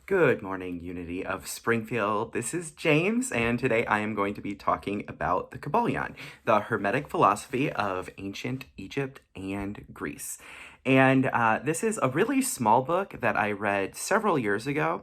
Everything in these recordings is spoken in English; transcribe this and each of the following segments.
Good morning, Unity of Springfield. This is James, and today I am going to be talking about the Kybalion, the Hermetic philosophy of ancient Egypt and Greece. And this is a really small book that I read several years ago,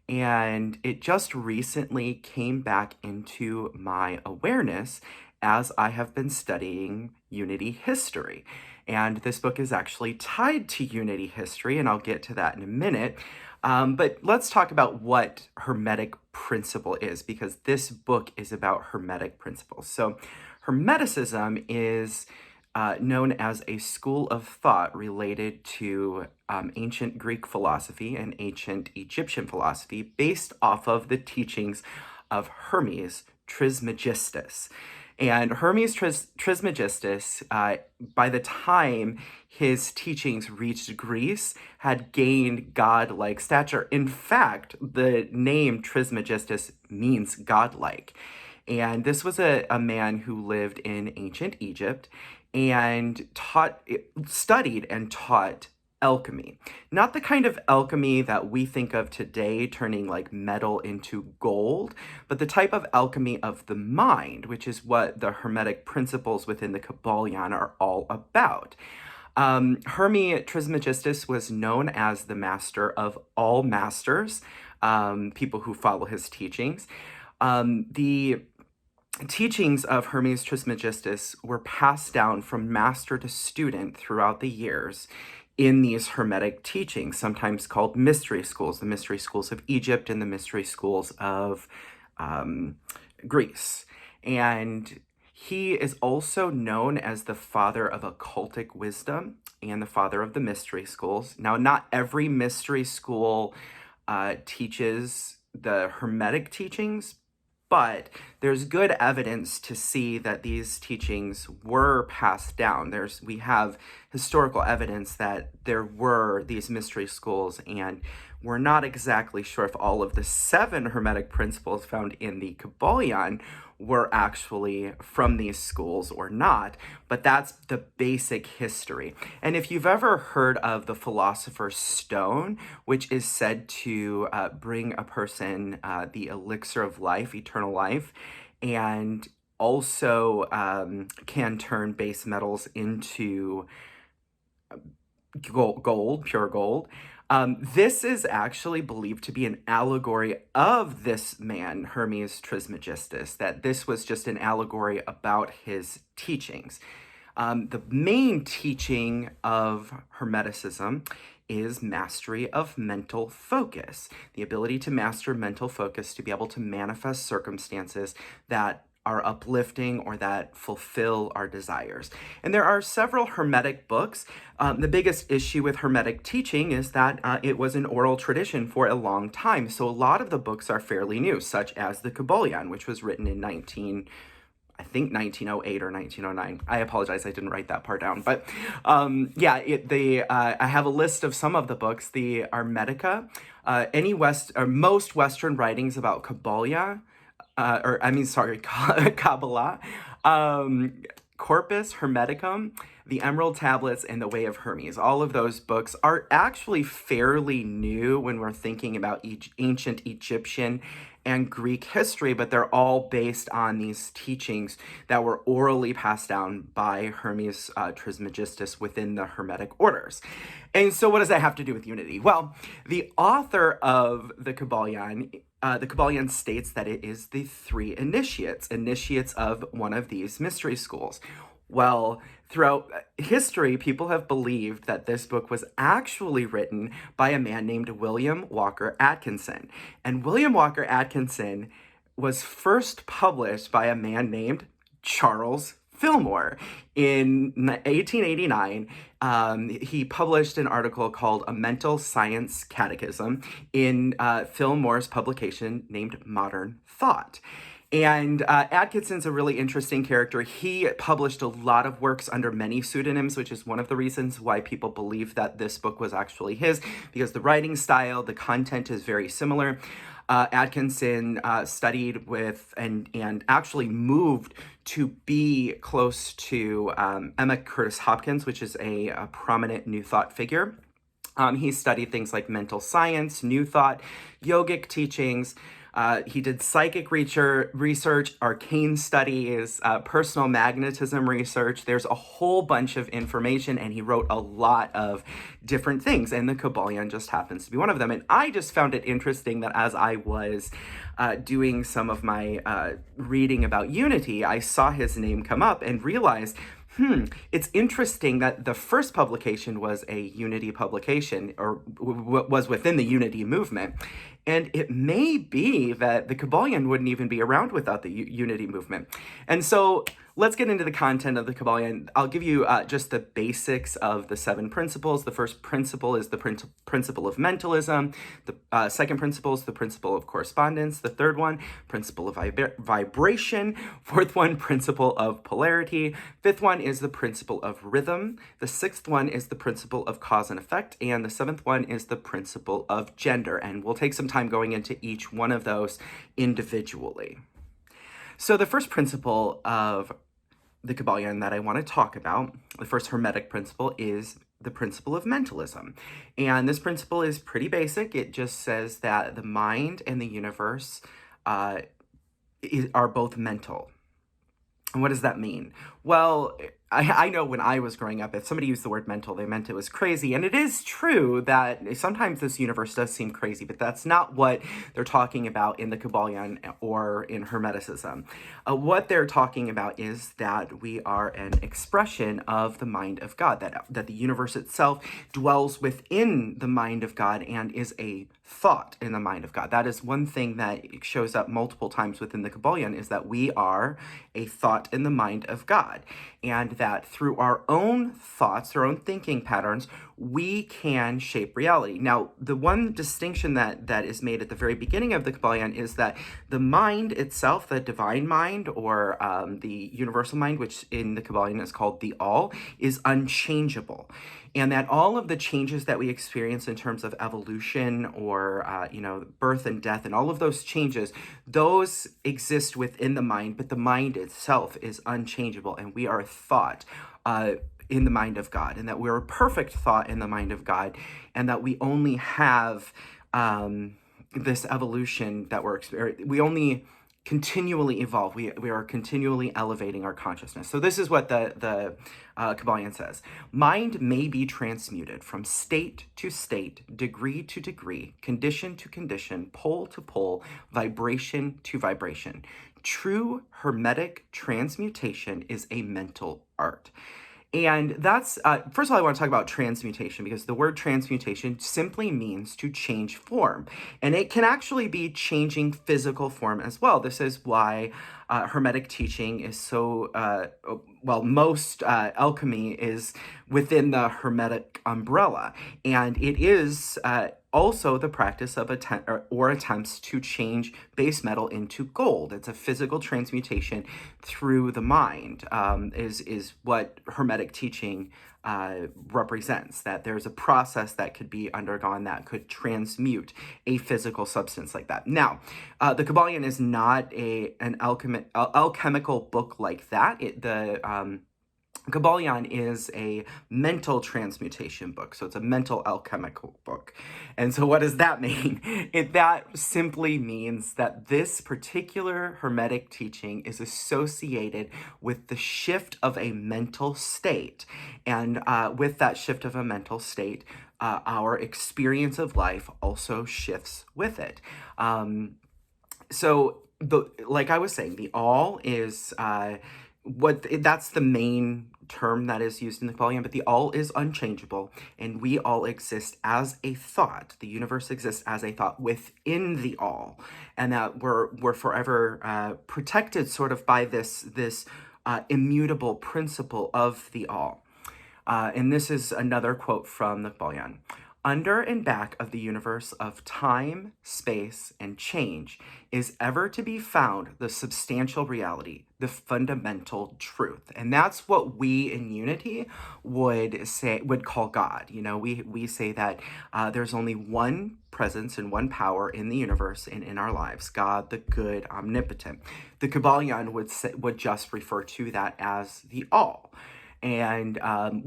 and it just recently came back into my awareness as I have been studying Unity history. And this book is actually tied to Unity history, and I'll get to that in a minute. But let's talk about what Hermetic Principle is, because this book is about Hermetic principles. So Hermeticism is known as a school of thought related to ancient Greek philosophy and ancient Egyptian philosophy based off of the teachings of Hermes Trismegistus. And Hermes Trismegistus, by the time his teachings reached Greece, had gained godlike stature. In fact, the name Trismegistus means godlike. And this was a man who lived in ancient Egypt and studied and taught alchemy. Not the kind of alchemy that we think of today, turning like metal into gold, but the type of alchemy of the mind, which is what the Hermetic principles within the Kybalion are all about. Hermes Trismegistus was known as the master of all masters, people who follow his teachings. The teachings of Hermes Trismegistus were passed down from master to student throughout the years in these Hermetic teachings, sometimes called mystery schools, the mystery schools of Egypt and the mystery schools of Greece. And he is also known as the father of occultic wisdom and the father of the mystery schools. Now, not every mystery school teaches the Hermetic teachings, but there's good evidence to see that these teachings were passed down. We have historical evidence that there were these mystery schools, and we're not exactly sure if all of the 7 Hermetic principles found in the Kybalion were actually from these schools or not, but that's the basic history. And if you've ever heard of the Philosopher's Stone, which is said to bring a person the elixir of life, eternal life, and also can turn base metals into gold, pure gold. This is actually believed to be an allegory of this man, Hermes Trismegistus, that this was just an allegory about his teachings. The main teaching of Hermeticism is mastery of mental focus, the ability to master mental focus to be able to manifest circumstances that are uplifting or that fulfill our desires. And there are several Hermetic books. The biggest issue with Hermetic teaching is that it was an oral tradition for a long time. So a lot of the books are fairly new, such as the Kybalion, which was written in 1908 or 1909. I apologize, I didn't write that part down. But I have a list of some of the books. The Hermetica, most Western writings about Kabbalah, Kabbalah, Corpus Hermeticum, the Emerald Tablets, and the Way of Hermes. All of those books are actually fairly new when we're thinking about ancient Egyptian and Greek history, but they're all based on these teachings that were orally passed down by Hermes Trismegistus within the Hermetic orders. And so what does that have to do with unity? Well, the author of the Kybalion states that it is the 3 initiates of one of these mystery schools. Well, throughout history, people have believed that this book was actually written by a man named William Walker Atkinson. And William Walker Atkinson was first published by a man named Charles Fillmore. In 1889, he published an article called A Mental Science Catechism in Fillmore's publication named Modern Thought. And Atkinson's a really interesting character. He published a lot of works under many pseudonyms, which is one of the reasons why people believe that this book was actually his, because the writing style, the content is very similar. Atkinson studied with and actually moved to be close to Emma Curtis Hopkins, which is a prominent New Thought figure. He studied things like mental science, new thought, yogic teachings. He did psychic research, arcane studies, personal magnetism research. There's a whole bunch of information, and he wrote a lot of different things, and the Kybalion just happens to be one of them. And I just found it interesting that as I was doing some of my reading about Unity, I saw his name come up and realized, it's interesting that the first publication was a Unity publication, or was within the Unity movement. And it may be that the Kybalion wouldn't even be around without the Unity movement. And so let's get into the content of the Kybalion. I'll give you just the basics of the 7 principles. The first principle is the principle of mentalism. The second principle is the principle of correspondence. The third one, principle of vibration. Fourth one, principle of polarity. Fifth one is the principle of rhythm. The sixth one is the principle of cause and effect. And the seventh one is the principle of gender. And we'll take some time going into each one of those individually. So the first principle of the Kybalion that I want to talk about, the first Hermetic principle, is the principle of mentalism. And this principle is pretty basic. It just says that the mind and the universe are both mental. And what does that mean? Well, I know when I was growing up, if somebody used the word mental, they meant it was crazy. And it is true that sometimes this universe does seem crazy, but that's not what they're talking about in the Kybalion or in Hermeticism. What they're talking about is that we are an expression of the mind of God, that the universe itself dwells within the mind of God and is a thought in the mind of God. That is one thing that shows up multiple times within the Kybalion, is that we are a thought in the mind of God. And that through our own thoughts, our own thinking patterns, we can shape reality. Now, the one distinction that is made at the very beginning of the Kybalion is that the mind itself, the divine mind, or the universal mind, which in the Kybalion is called the All, is unchangeable. And that all of the changes that we experience in terms of evolution or, birth and death and all of those changes, those exist within the mind, but the mind itself is unchangeable, and we are a thought in the mind of God, and that we're a perfect thought in the mind of God, and that we only have this evolution that we're experiencing. We only continually evolve. We are continually elevating our consciousness. So this is what the Kybalion says. Mind may be transmuted from state to state, degree to degree, condition to condition, pole to pole, vibration to vibration. True Hermetic transmutation is a mental art. And that's, first of all, I want to talk about transmutation, because the word transmutation simply means to change form. And it can actually be changing physical form as well. This is why Hermetic teaching is so, most alchemy is within the Hermetic umbrella. And it is also the practice of attempts to change base metal into gold. It's a physical transmutation through the mind, is what Hermetic teaching represents, that there's a process that could be undergone that could transmute a physical substance like that. Now, the Kybalion is not an alchemical book like that. Kybalion is a mental transmutation book, so it's a mental alchemical book. And so what does that mean? That simply means that this particular Hermetic teaching is associated with the shift of a mental state. And with that shift of a mental state, our experience of life also shifts with it. Like I was saying, the All is that's the main term that is used in the Kybalion, but the All is unchangeable, and we all exist as a thought. The universe exists as a thought within the All, and that we're forever protected sort of by this immutable principle of the All. And this is another quote from the Kybalion. Under and back of the universe of time, space, and change is ever to be found the substantial reality, the fundamental truth. And that's what we in Unity would call God. We say that there's only one presence and one power in the universe and in our lives, God, the good, omnipotent. The Kybalion would just refer to that as the All. and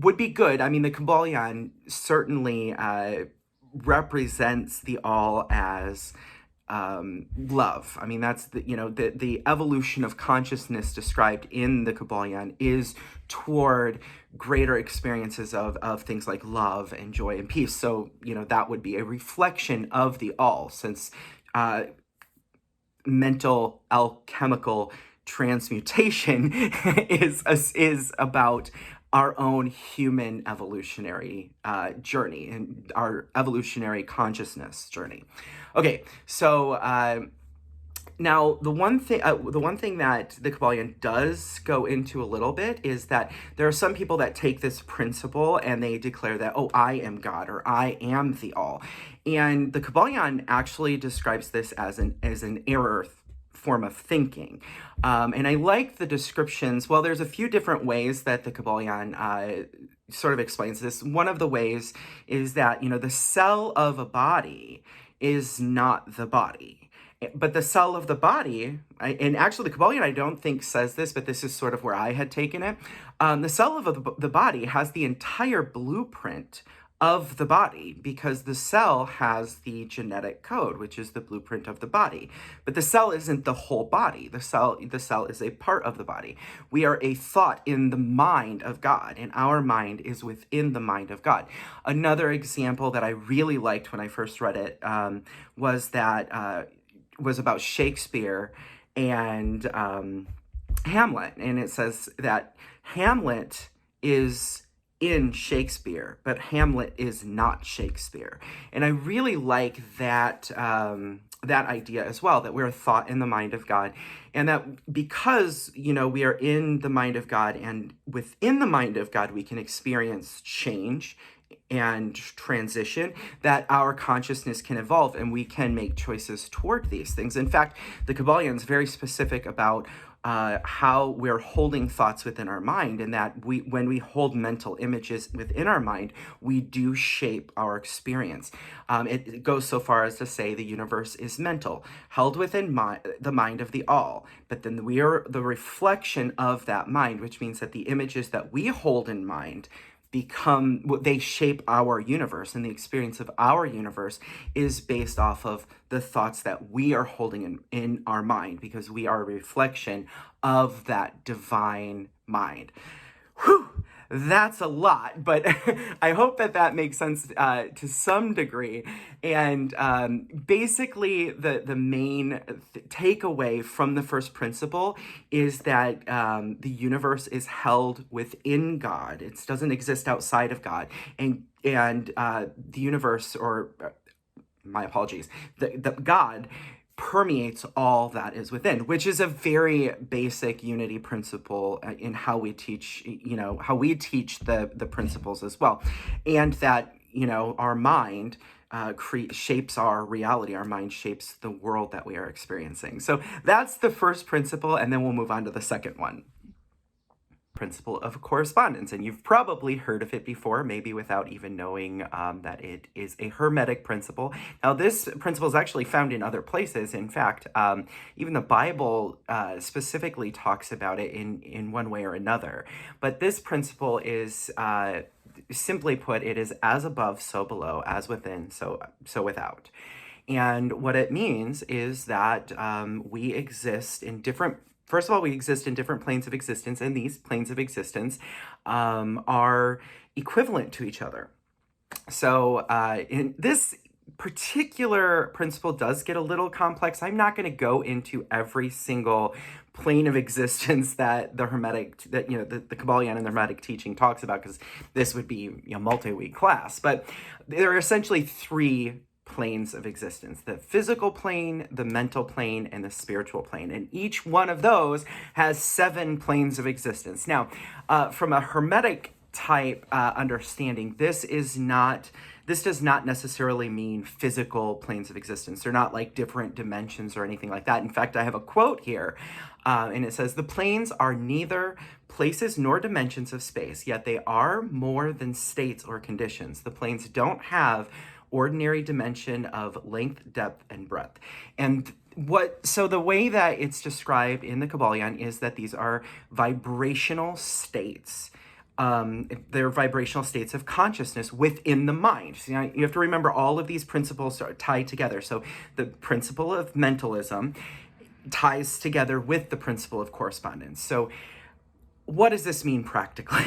would be good. I mean, the Kybalion certainly represents the all as love. I mean, that's the evolution of consciousness described in the Kybalion is toward greater experiences of things like love and joy and peace. So, that would be a reflection of the all, since mental alchemical transmutation is about our own human evolutionary journey and our evolutionary consciousness journey. Okay, so now the one thing that the Kybalion does go into a little bit is that there are some people that take this principle and they declare that, oh, I am God, or I am the all. And the Kybalion actually describes this as an error form of thinking. And I like the descriptions. Well, there's a few different ways that the Kybalion sort of explains this. One of the ways is that, the cell of a body is not the body. But the cell of the body, and actually the Kybalion I don't think says this, but this is sort of where I had taken it. The cell of the body has the entire blueprint of the body, because the cell has the genetic code, which is the blueprint of the body. But the cell isn't the whole body. The cell is a part of the body. We are a thought in the mind of God, and our mind is within the mind of God. Another example that I really liked when I first read it was about Shakespeare and Hamlet. And it says that Hamlet is in Shakespeare, but Hamlet is not Shakespeare. And I really like that idea as well, that we're a thought in the mind of God, and that because, we are in the mind of God, and within the mind of God, we can experience change and transition, that our consciousness can evolve and we can make choices toward these things. In fact, the Kybalion is very specific about how we're holding thoughts within our mind, and that when we hold mental images within our mind, we do shape our experience. It goes so far as to say the universe is mental, held within the mind of the all, but then we are the reflection of that mind, which means that the images that we hold in mind they shape our universe, and the experience of our universe is based off of the thoughts that we are holding in our mind, because we are a reflection of that divine mind. Whew, that's a lot, but I hope that makes sense to some degree. And basically, the main takeaway from the first principle is that the universe is held within God. It doesn't exist outside of God. And the universe, or my apologies, the God permeates all that is within, which is a very basic Unity principle in how we teach, the principles as well. And that, our mind shapes our reality. Our mind shapes the world that we are experiencing. So that's the first principle, and then we'll move on to the second one. Principle of Correspondence, and you've probably heard of it before, maybe without even knowing that it is a Hermetic principle. Now, this principle is actually found in other places. In fact, even the Bible specifically talks about it in one way or another. But this principle is, simply put, it is as above, so below, as within, so without. And what it means is that we exist in different First of all, we exist in different planes of existence, and these planes of existence are equivalent to each other. So in this particular principle does get a little complex. I'm not going to go into every single plane of existence that the Kybalion and the Hermetic teaching talks about, because this would be a multi-week class. But there are essentially three planes of existence: the physical plane, the mental plane, and the spiritual plane. And each one of those has 7 planes of existence. Now, from a Hermetic type understanding, this does not necessarily mean physical planes of existence. They're not like different dimensions or anything like that. In fact, I have a quote here, and it says, "The planes are neither places nor dimensions of space, yet they are more than states or conditions. The planes don't have ordinary dimension of length, depth, and breadth." And so the way that it's described in the Kybalion is that these are vibrational states they're vibrational states of consciousness within the mind. So, you have to remember all of these principles are tied together. So the principle of mentalism ties together with the principle of correspondence. So what does this mean practically?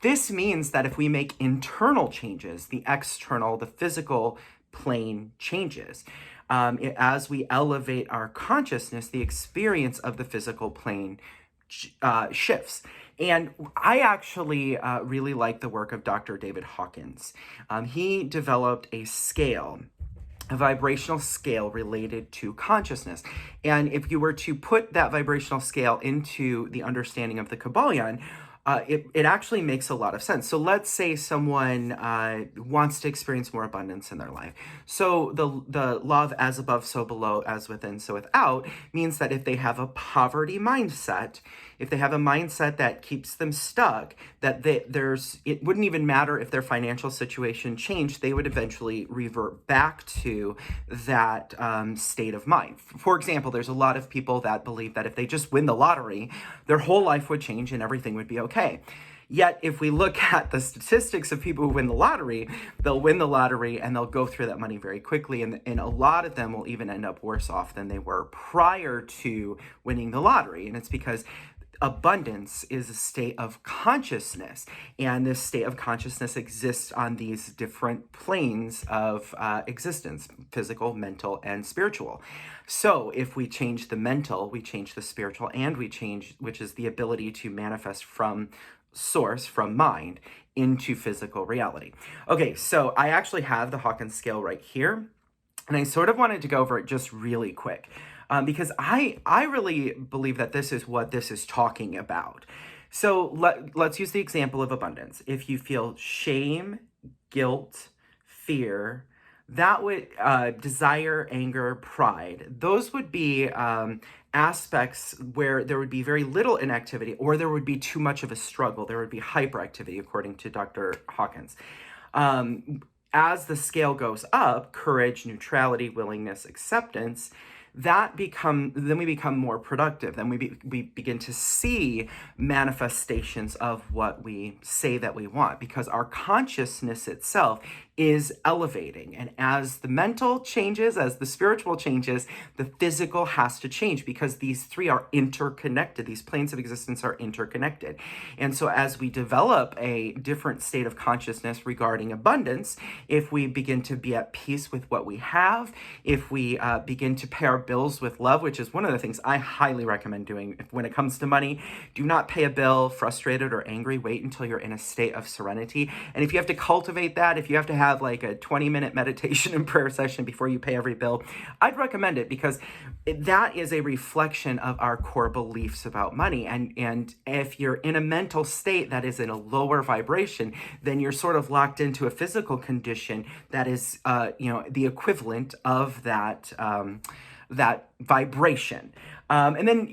This means that if we make internal changes, the external, the physical plane changes. As we elevate our consciousness, the experience of the physical plane shifts. And I actually really like the work of Dr. David Hawkins. He developed a scale, a vibrational scale related to consciousness. And if you were to put that vibrational scale into the understanding of the Kybalion, it actually makes a lot of sense. So let's say someone wants to experience more abundance in their life. So the law of as above, so below, as within, so without, means that if they have a poverty mindset, if they have a mindset that keeps them stuck, that it wouldn't even matter if their financial situation changed, they would eventually revert back to that state of mind. For example, there's a lot of people that believe that if they just win the lottery, their whole life would change and everything would be okay. Yet, if we look at the statistics of people who win the lottery, they'll win the lottery and they'll go through that money very quickly. And a lot of them will even end up worse off than they were prior to winning the lottery. And it's because abundance is a state of consciousness, and this state of consciousness exists on these different planes of existence: physical, mental, and spiritual. So if we change the mental, we change the spiritual, and we change, which is the ability to manifest from source, from mind, into physical reality. Okay, so I actually have the Hawkins Scale right here, and I sort of wanted to go over it just really quick. Because I really believe that this is what this is talking about. So let's use the example of abundance. If you feel shame, guilt, fear, that would desire, anger, pride, those would be aspects where there would be very little inactivity, or there would be too much of a struggle. There would be hyperactivity, according to Dr. Hawkins. As the scale goes up, courage, neutrality, willingness, acceptance, then we become more productive. Then we begin to see manifestations of what we say that we want, because our consciousness itself is elevating. And as the mental changes, as the spiritual changes, the physical has to change, because these three are interconnected. These planes of existence are interconnected. And so as we develop a different state of consciousness regarding abundance, if we begin to be at peace with what we have, if we begin to pay our bills with love, which is one of the things I highly recommend doing when it comes to money. Do not pay a bill frustrated or angry. Wait until you're in a state of serenity. And if you have to cultivate that, if you have to have like a 20-minute meditation and prayer session before you pay every bill, I'd recommend it, because that is a reflection of our core beliefs about money. And if you're in a mental state that is in a lower vibration, then you're sort of locked into a physical condition that is, the equivalent of that vibration. And then,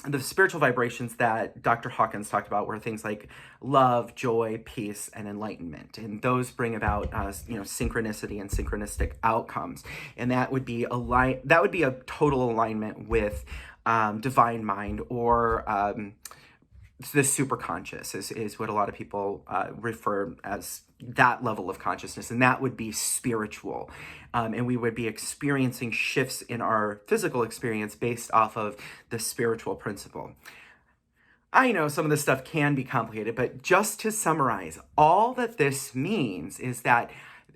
the spiritual vibrations that Dr. Hawkins talked about were things like love, joy, peace, and enlightenment. And those bring about, synchronicity and synchronistic outcomes. And that would be a total alignment with divine mind, or the superconscious is what a lot of people refer as that level of consciousness, and that would be spiritual. And we would be experiencing shifts in our physical experience based off of the spiritual principle. I know some of this stuff can be complicated, but just to summarize, all that this means is that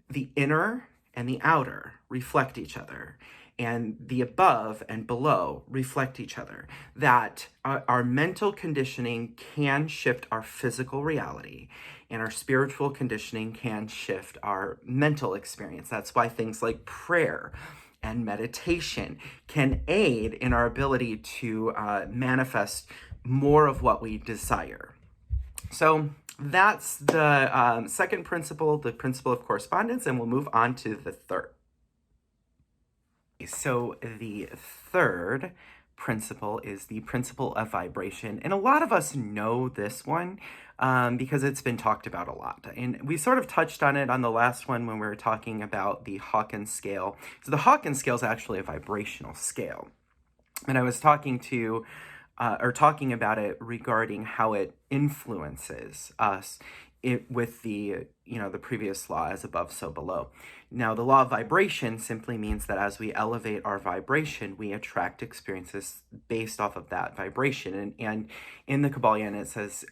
the inner and the outer reflect each other, and the above and below reflect each other. That our mental conditioning can shift our physical reality, and our spiritual conditioning can shift our mental experience. That's why things like prayer and meditation can aid in our ability to manifest more of what we desire. So that's the second principle, the principle of correspondence, and we'll move on to the third. So the third principle is the principle of vibration. And a lot of us know this one because it's been talked about a lot. And we sort of touched on it on the last one when we were talking about the Hawkins Scale. So the Hawkins Scale is actually a vibrational scale. And I was talking to or talking about it regarding how it influences us with the, the previous law, as above, so below. Now, the law of vibration simply means that as we elevate our vibration, we attract experiences based off of that vibration. And in the Kybalion, it says,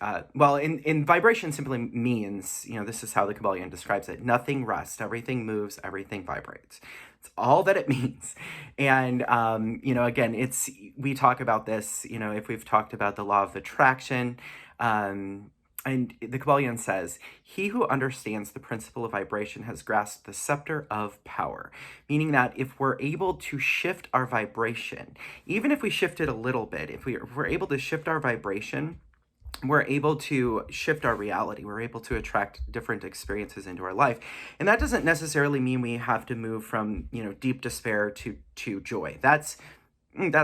in vibration simply means, this is how the Kybalion describes it: nothing rests, everything moves, everything vibrates. It's all that it means. And, again, we talk about this, if we've talked about the law of attraction, and the Kybalion says, "He who understands the principle of vibration has grasped the scepter of power," meaning that if we're able to shift our vibration, even if we shift it a little bit, if we're able to shift our vibration, we're able to shift our reality. We're able to attract different experiences into our life. And that doesn't necessarily mean we have to move from, deep despair to joy. That's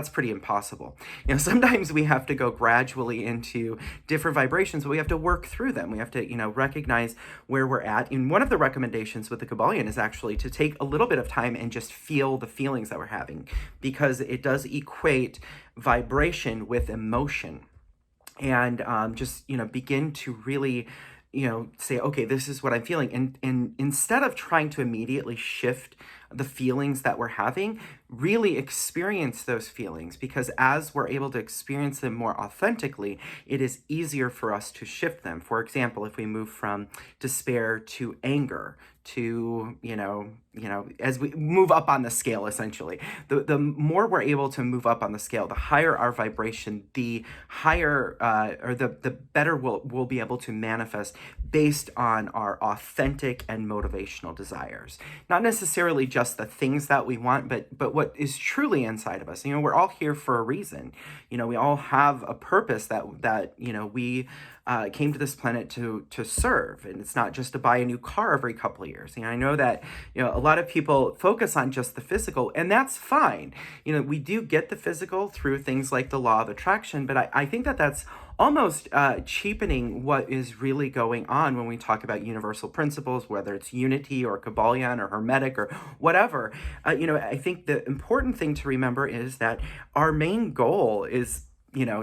pretty impossible. Sometimes we have to go gradually into different vibrations, but we have to work through them. We have to, recognize where we're at. And one of the recommendations with the Kybalion is actually to take a little bit of time and just feel the feelings that we're having, because it does equate vibration with emotion. And just, begin to really, say, okay, this is what I'm feeling. And instead of trying to immediately shift the feelings that we're having, really experience those feelings, because as we're able to experience them more authentically, it is easier for us to shift them. For example, if we move from despair to anger to, as we move up on the scale, essentially, the more we're able to move up on the scale, the higher our vibration, the higher, or the better we'll be able to manifest based on our authentic and motivational desires. Not necessarily just the things that we want, but what is truly inside of us. We're all here for a reason. We all have a purpose that we came to this planet to serve. And it's not just to buy a new car every couple of years. I know that, a lot of people focus on just the physical, and that's fine. We do get the physical through things like the law of attraction, but I think that that's almost cheapening what is really going on when we talk about universal principles, whether it's Unity or Kybalion or Hermetic or whatever. I think the important thing to remember is that our main goal is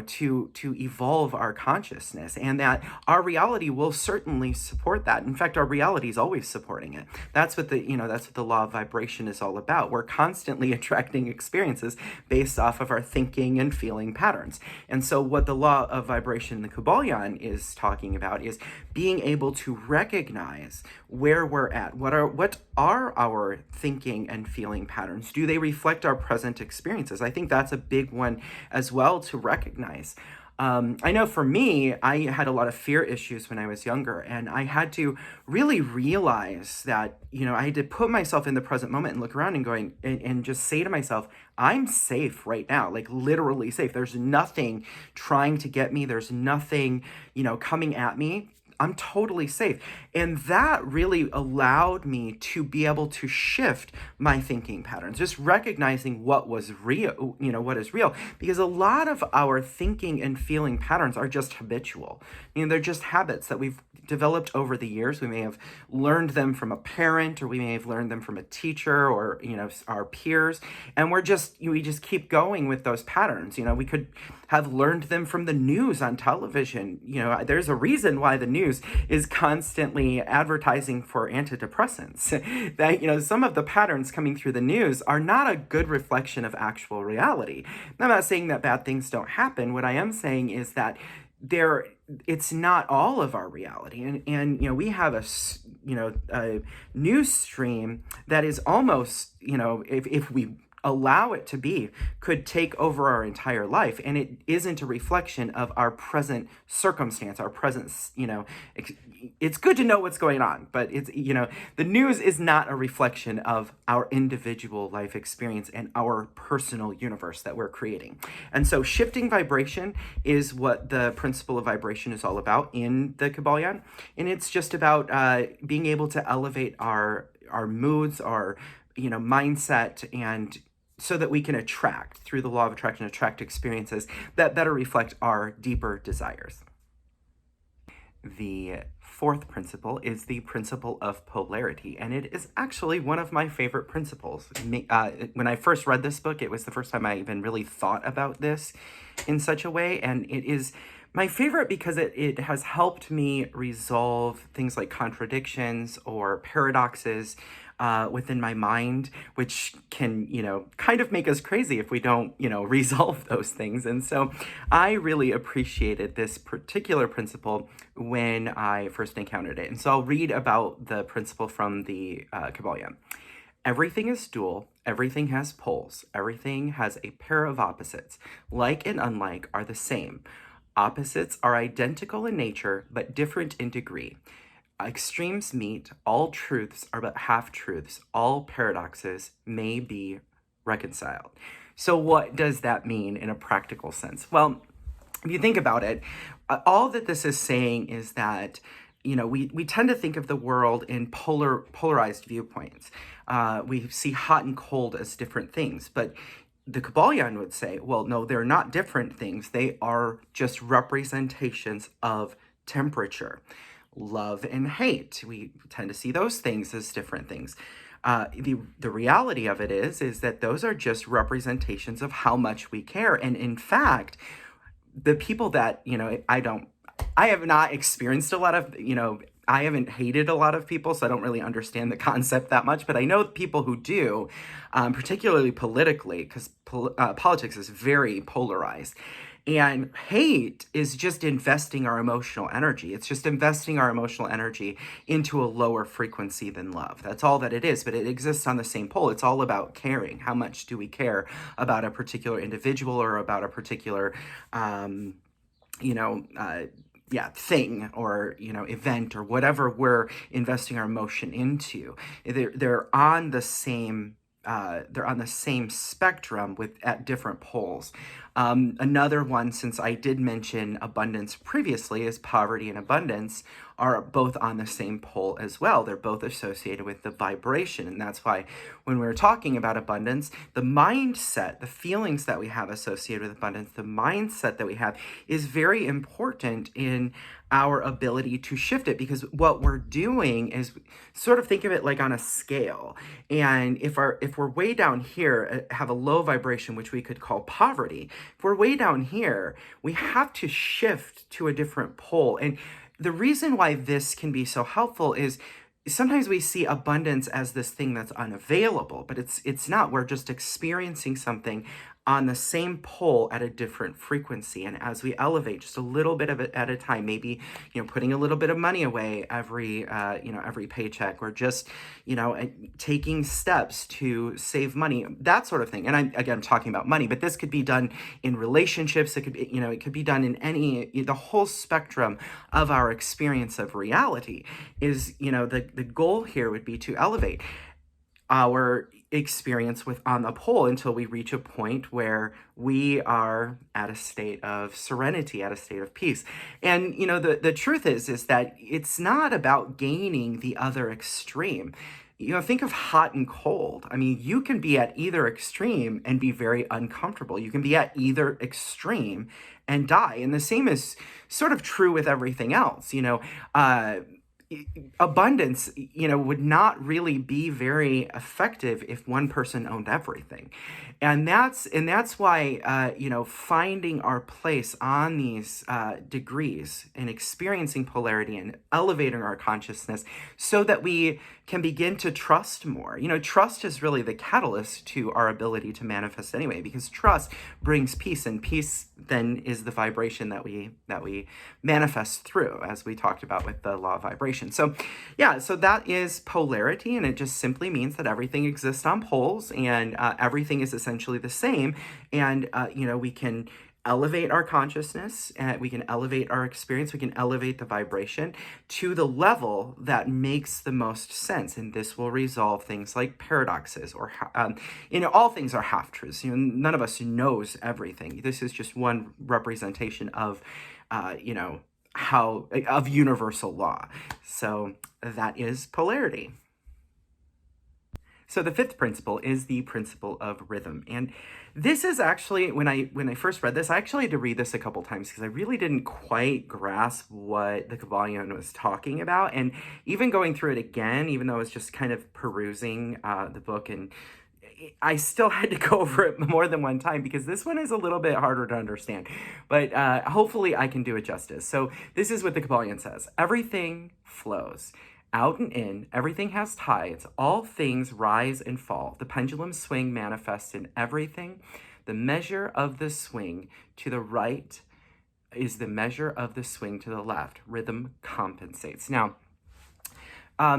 to evolve our consciousness, and that our reality will certainly support that. In fact, our reality is always supporting it. That's what the law of vibration is all about. We're constantly attracting experiences based off of our thinking and feeling patterns. And so what the law of vibration in the Kybalion is talking about is being able to recognize where we're at. What are our thinking and feeling patterns? Do they reflect our present experiences? I think that's a big one as well to recognize. I know for me, I had a lot of fear issues when I was younger, and I had to really realize that, I had to put myself in the present moment and look around and just say to myself, I'm safe right now, like literally safe. There's nothing trying to get me. There's nothing, coming at me. I'm totally safe. And that really allowed me to be able to shift my thinking patterns, just recognizing what was real, what is real, because a lot of our thinking and feeling patterns are just habitual. They're just habits that we've developed over the years. We may have learned them from a parent, or we may have learned them from a teacher, or, our peers. And we just keep going with those patterns. We could have learned them from the news on television. There's a reason why the news is constantly advertising for antidepressants. That, some of the patterns coming through the news are not a good reflection of actual reality. I'm not saying that bad things don't happen. What I am saying is that it's not all of our reality. And we have a news stream that is almost, if we allow it to be, could take over our entire life. And it isn't a reflection of our present circumstance, our present, it's good to know what's going on, but it's, the news is not a reflection of our individual life experience and our personal universe that we're creating. And so shifting vibration is what the principle of vibration is all about in the Kybalion. And it's just about being able to elevate our moods, our, mindset, and so that we can attract, through the law of attraction, experiences that better reflect our deeper desires. The fourth principle is the principle of polarity, and it is actually one of my favorite principles. When I first read this book, it was the first time I even really thought about this in such a way, and it is my favorite because it has helped me resolve things like contradictions or paradoxes within my mind, which can, kind of make us crazy if we don't, resolve those things. And so I really appreciated this particular principle when I first encountered it. And so I'll read about the principle from the Kybalion. Everything is dual, everything has poles, everything has a pair of opposites. Like and unlike are the same. Opposites are identical in nature, but different in degree. Extremes meet, all truths are but half-truths, all paradoxes may be reconciled. So what does that mean in a practical sense? Well, if you think about it, all that this is saying is that, we tend to think of the world in polarized viewpoints. We see hot and cold as different things, but the Kybalion would say, well, no, they're not different things. They are just representations of temperature. Love and hate, we tend to see those things as different things. The reality of it is that those are just representations of how much we care. And in fact, the people that, I have not experienced a lot of, I haven't hated a lot of people, so I don't really understand the concept that much, but I know people who do, particularly politically, because politics is very polarized. And hate is just investing our emotional energy. It's just investing our emotional energy into a lower frequency than love. That's all that it is, but it exists on the same pole. It's all about caring. How much do we care about a particular individual or about a particular, thing or, event or whatever we're investing our emotion into. They're on the same spectrum at different poles. Another one, since I did mention abundance previously, is poverty and abundance are both on the same pole as well. They're both associated with the vibration. And that's why when we're talking about abundance, the mindset, the feelings that we have associated with abundance, the mindset that we have is very important in our ability to shift it, because what we're doing is sort of think of it like on a scale. And if we're way down here, have a low vibration, which we could call poverty, if we're way down here, we have to shift to a different pole. And the reason why this can be so helpful is sometimes we see abundance as this thing that's unavailable, but it's not. We're just experiencing something on the same pole at a different frequency. And as we elevate just a little bit of it at a time, maybe, putting a little bit of money away every paycheck, or just, taking steps to save money, that sort of thing. And I'm talking about money, but this could be done in relationships. It could be, it could be done in the whole spectrum of our experience of reality is, the goal here would be to elevate our experience on the pole until we reach a point where we are at a state of serenity, at a state of peace. And, the truth is that it's not about gaining the other extreme. Think of hot and cold. I mean, you can be at either extreme and be very uncomfortable. You can be at either extreme and die. And the same is sort of true with everything else. Abundance, would not really be very effective if one person owned everything. And that's why, finding our place on these degrees and experiencing polarity and elevating our consciousness so that we can begin to trust more. Trust is really the catalyst to our ability to manifest anyway, because trust brings peace, and peace then is the vibration that we manifest through, as we talked about with the law of vibration. So that is polarity, and it just simply means that everything exists on poles, and everything is essentially the same. And we can elevate our consciousness, we can elevate our experience, we can elevate the vibration to the level that makes the most sense. And this will resolve things like paradoxes or, all things are half-truths. None of us knows everything. This is just one representation of, of universal law. So that is polarity. So the fifth principle is the principle of rhythm. And this is actually, when I first read this, I actually had to read this a couple times because I really didn't quite grasp what the Kybalion was talking about. And even going through it again, even though I was just kind of perusing the book, and I still had to go over it more than one time because this one is a little bit harder to understand. But hopefully I can do it justice. So this is what the Kybalion says. Everything flows. Out and in, everything has tides. All things rise and fall. The pendulum swing manifests in everything. The measure of the swing to the right is the measure of the swing to the left. Rhythm compensates. Now,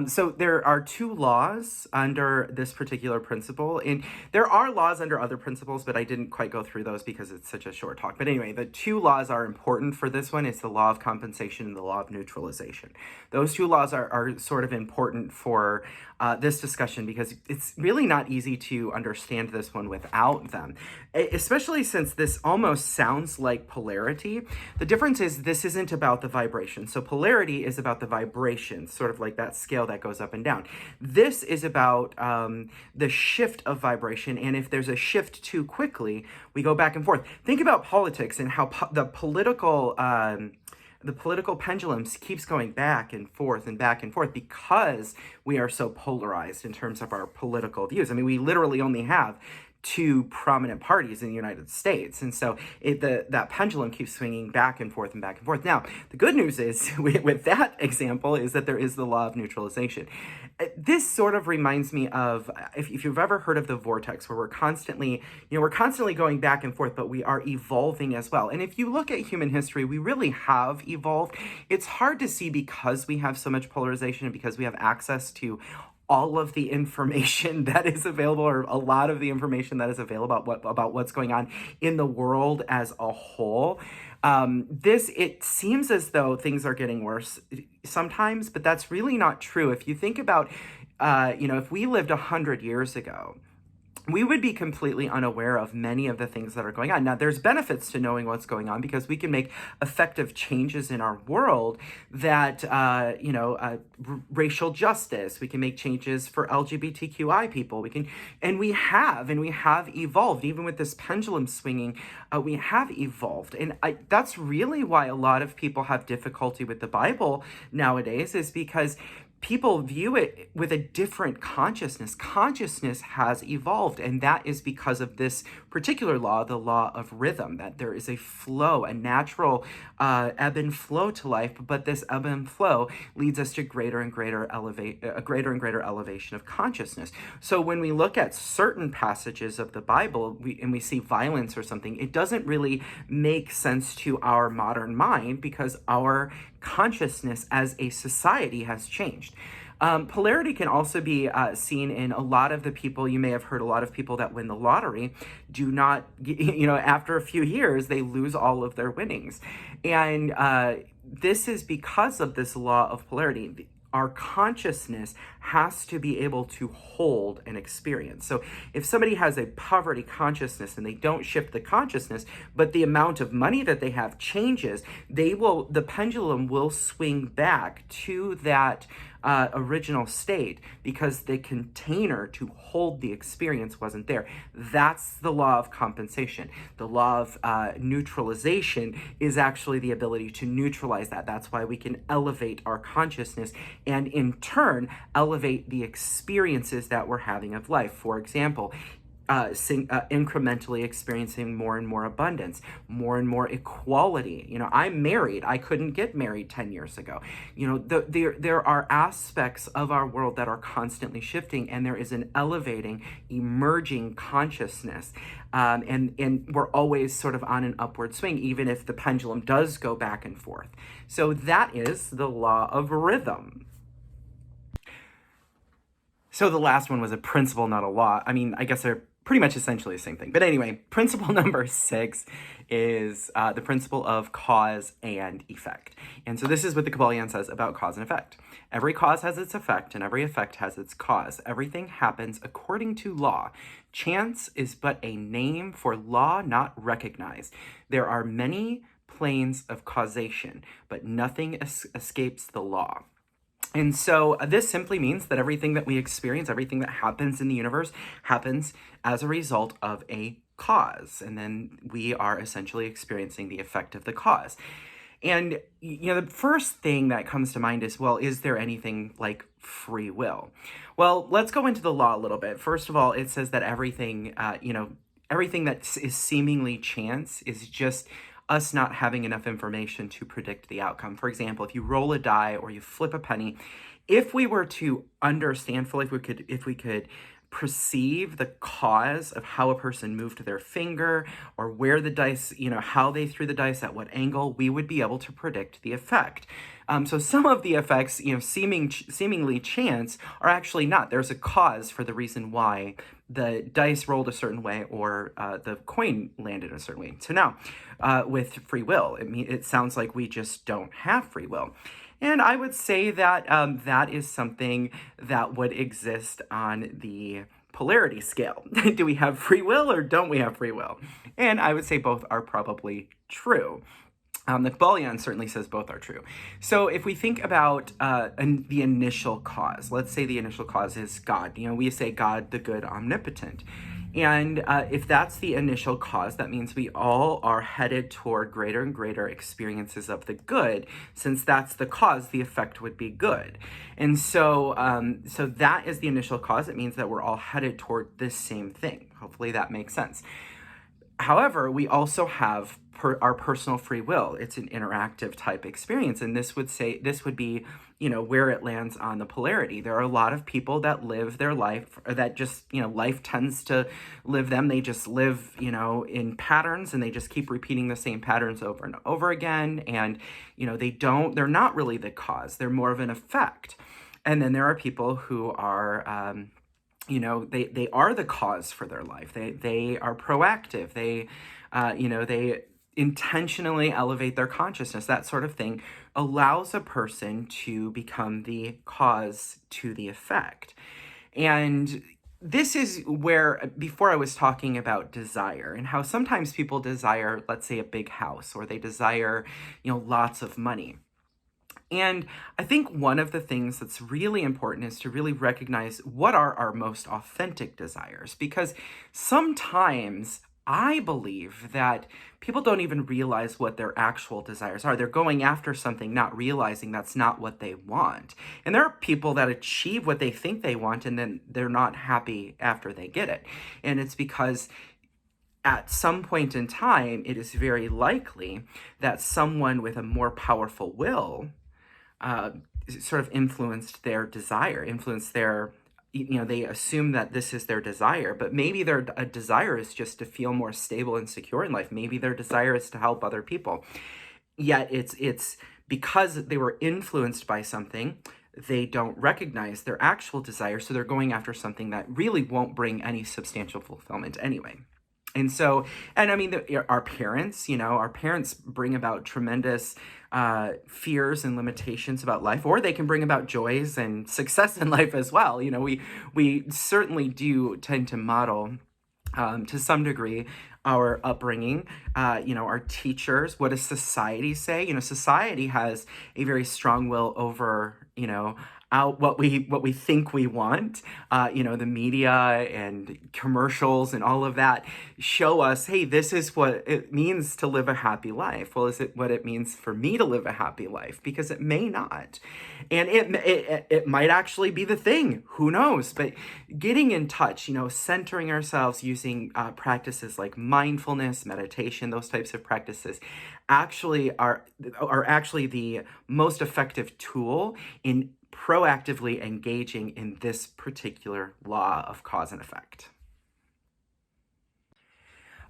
so there are two laws under this particular principle, and there are laws under other principles, but I didn't quite go through those because it's such a short talk. But anyway, the two laws are important for this one. It's the law of compensation and the law of neutralization. Those two laws are sort of important for this discussion because it's really not easy to understand this one without them, especially since this almost sounds like polarity. The difference is this isn't about the vibration. So polarity is about the vibration, sort of like that scale that goes up and down. This is about the shift of vibration, and if there's a shift too quickly, we go back and forth. Think about politics and how the political pendulum keeps going back and forth because we are so polarized in terms of our political views. I mean, we literally only have two prominent parties in the United States. And so that pendulum keeps swinging back and forth and back and forth. Now, the good news is with that example is that there is the law of neutralization. This sort of reminds me of, if you've ever heard of the vortex, where we're constantly going back and forth, but we are evolving as well. And if you look at human history, we really have evolved. It's hard to see because we have so much polarization and because we have access to all of the information that is available, or a lot of the information that is available about what's going on in the world as a whole. It seems as though things are getting worse sometimes, but that's really not true. If you think about, if we lived 100 years ago, we would be completely unaware of many of the things that are going on. Now, there's benefits to knowing what's going on because we can make effective changes in our world that, racial justice, we can make changes for LGBTQI people. We have evolved. Even with this pendulum swinging, we have evolved. And that's really why a lot of people have difficulty with the Bible nowadays, is because people view it with a different consciousness. Consciousness has evolved, and that is because of this particular law, the law of rhythm, that there is a flow, a natural ebb and flow to life, but this ebb and flow leads us to greater and greater elevation of consciousness. So when we look at certain passages of the Bible, we see violence or something, it doesn't really make sense to our modern mind because our consciousness as a society has changed. Polarity can also be seen in a lot of the people. You may have heard a lot of people that win the lottery do not, after a few years, they lose all of their winnings. And this is because of this law of polarity. Our consciousness has to be able to hold an experience. So if somebody has a poverty consciousness and they don't shift the consciousness, but the amount of money that they have changes, the pendulum will swing back to that original state because the container to hold the experience wasn't there. That's the law of compensation. The law of neutralization is actually the ability to neutralize that. That's why we can elevate our consciousness and in turn elevate the experiences that we're having of life. For example, incrementally experiencing more and more abundance, more and more equality. I'm married. I couldn't get married 10 years ago. There are aspects of our world that are constantly shifting, and there is an elevating, emerging consciousness. And we're always sort of on an upward swing, even if the pendulum does go back and forth. So that is the law of rhythm. So the last one was a principle, not a law. I mean, I guess they're pretty much essentially the same thing. But anyway, principle number 6 is the principle of cause and effect. And so this is what the Kybalion says about cause and effect. Every cause has its effect, and every effect has its cause. Everything happens according to law. Chance is but a name for law not recognized. There are many planes of causation, but nothing escapes the law. And so this simply means that everything that we experience, everything that happens in the universe happens as a result of a cause. And then we are essentially experiencing the effect of the cause. And, the first thing that comes to mind is, well, is there anything like free will? Well, let's go into the law a little bit. First of all, it says that everything, everything that is seemingly chance is just us not having enough information to predict the outcome. For example, if you roll a die or you flip a penny, if we were to understand fully, if we could perceive the cause of how a person moved their finger or where the dice, how they threw the dice, at what angle, we would be able to predict the effect. So some of the effects, seemingly chance, are actually not. There's a cause for the reason why the dice rolled a certain way or the coin landed a certain way. So now, with free will, it sounds like we just don't have free will. And I would say that that is something that would exist on the polarity scale. Do we have free will or don't we have free will? And I would say both are probably true. The Kybalion certainly says both are true. So if we think about the initial cause, let's say the initial cause is God. We say God, the good, omnipotent. And if that's the initial cause, that means we all are headed toward greater and greater experiences of the good. Since that's the cause, the effect would be good. And so, so that is the initial cause. It means that we're all headed toward this same thing. Hopefully that makes sense. However, we also have our personal free will. It's an interactive type experience, and this would be, where it lands on the polarity. There are a lot of people that live their life, or that just, life tends to live them. They just live, in patterns, and they just keep repeating the same patterns over and over again. And, they're not really the cause. They're more of an effect. And then there are people who are, they are the cause for their life. They are proactive. They intentionally elevate their consciousness. That sort of thing allows a person to become the cause to the effect. And this is where, before I was talking about desire and how sometimes people desire, let's say, a big house, or they desire, lots of money. And I think one of the things that's really important is to really recognize what are our most authentic desires, because sometimes I believe that people don't even realize what their actual desires are. They're going after something, not realizing that's not what they want. And there are people that achieve what they think they want, and then they're not happy after they get it. And it's because at some point in time, it is very likely that someone with a more powerful will sort of influenced their desire, influenced their, they assume that this is their desire, but maybe their desire is just to feel more stable and secure in life. Maybe their desire is to help other people. Yet it's because they were influenced by something, they don't recognize their actual desire, so they're going after something that really won't bring any substantial fulfillment anyway. And so, and I mean, our parents bring about tremendous fears and limitations about life, or they can bring about joys and success in life as well. We certainly do tend to model, to some degree, our upbringing, our teachers. What does society say? Society has a very strong will over, out what we think we want. The media and commercials and all of that show us, hey, this is what it means to live a happy life. Well, is it what it means for me to live a happy life? Because it may not. And it might actually be the thing. Who knows? But getting in touch, centering ourselves using practices like mindfulness, meditation, those types of practices actually are actually the most effective tool in proactively engaging in this particular law of cause and effect.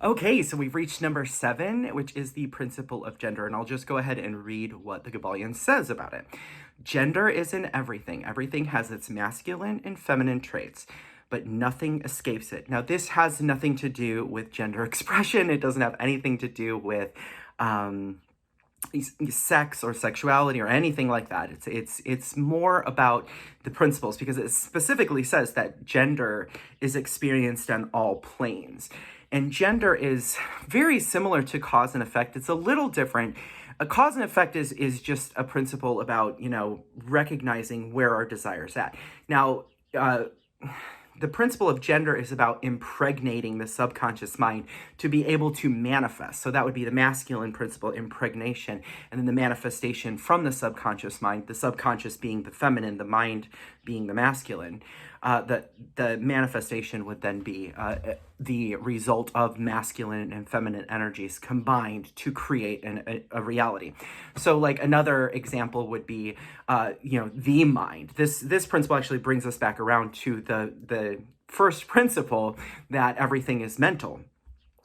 Okay, so we've reached number 7, which is the principle of gender, and I'll just go ahead and read what the Kybalion says about it. Gender is in everything. Everything has its masculine and feminine traits, but nothing escapes it. Now, this has nothing to do with gender expression. It doesn't have anything to do with sex or sexuality or anything like that. It's more about the principles, because it specifically says that gender is experienced on all planes. And gender is very similar to cause and effect. It's a little different. A cause and effect is just a principle about, recognizing where our desires at. Now, the principle of gender is about impregnating the subconscious mind to be able to manifest. So that would be the masculine principle, impregnation, and then the manifestation from the subconscious mind, the subconscious being the feminine, the mind being the masculine. The manifestation would then be the result of masculine and feminine energies combined to create a reality. So like another example would be, the mind. This principle actually brings us back around to the first principle that everything is mental.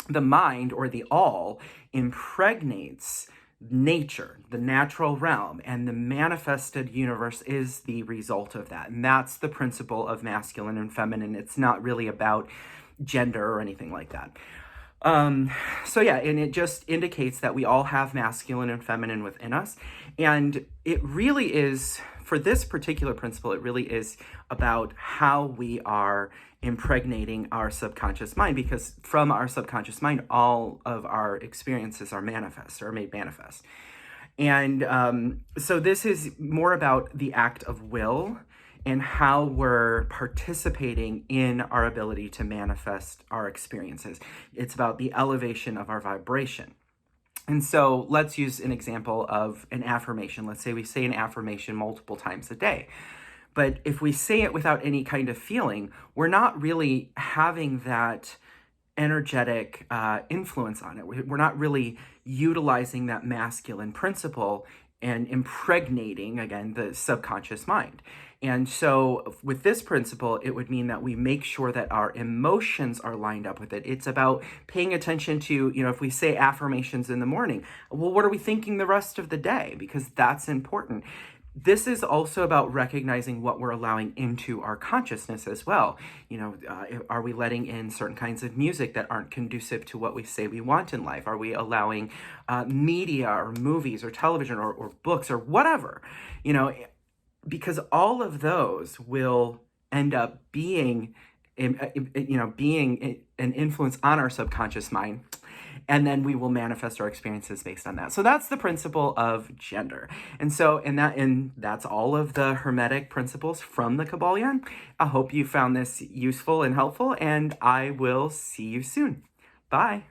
The mind, or the all, impregnates nature, the natural realm, and the manifested universe is the result of that. And that's the principle of masculine and feminine. It's not really about gender or anything like that. So yeah, and it just indicates that we all have masculine and feminine within us. And it really is, for this particular principle, it really is about how we are impregnating our subconscious mind, because from our subconscious mind, all of our experiences are manifest or made manifest. And so this is more about the act of will and how we're participating in our ability to manifest our experiences. It's about the elevation of our vibration. And so let's use an example of an affirmation. Let's say we say an affirmation multiple times a day. But if we say it without any kind of feeling, we're not really having that energetic influence on it. We're not really utilizing that masculine principle and impregnating, again, the subconscious mind. And so with this principle, it would mean that we make sure that our emotions are lined up with it. It's about paying attention to, if we say affirmations in the morning, well, what are we thinking the rest of the day? Because that's important. This is also about recognizing what we're allowing into our consciousness as well. Are we letting in certain kinds of music that aren't conducive to what we say we want in life? Are we allowing media or movies or television or books or whatever? Because all of those will end up being, being an influence on our subconscious mind. And then we will manifest our experiences based on that. So that's the principle of gender. And so, that's all of the Hermetic principles from the Kybalion. I hope you found this useful and helpful, and I will see you soon. Bye.